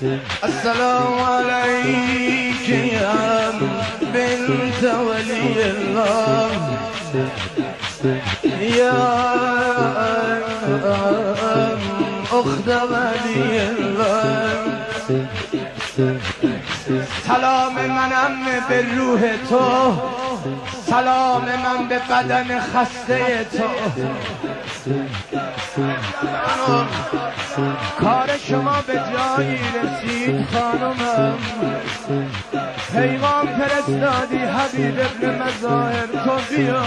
السلام عليك يا بنت ولي الله يا أخت ولي الله. سلام منم به روح تو، سلام من به بدن خسته تو. کار شما به جایی رسید خانمم، پیغام فرستادی حبیب ابن مظاهر تو بیا.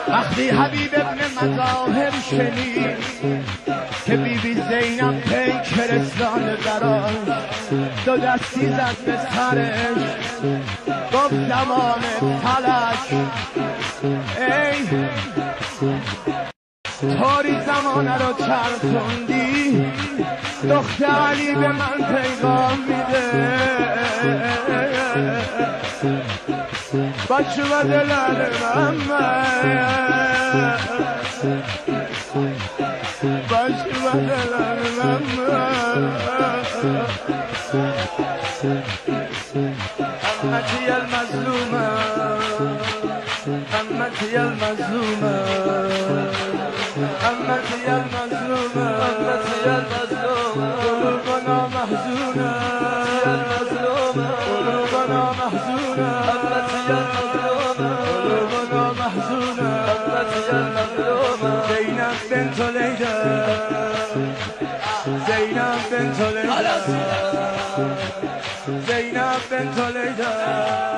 وقتی حبیب ابن مظاهر شنید که بیبی زینب پیک فرستاده براش، دو دستی زد به سرش گفت زمان فلک ای طوری زمانه رو چرخوندی، دختر علی به من پیغام میده بچه و دلال محمد، بچه و دلال محمد. امتي المظلومة امتي المظلومة امتي المظلومة امتي المظلومة، قلوبنا محزونة المظلومة، قلوبنا محزونة امتي المظلومة، قلوبنا محزونة امتي المظلومة. زينب بنت ليلى، زينب بنت ليلى، زينب بنت ليلى.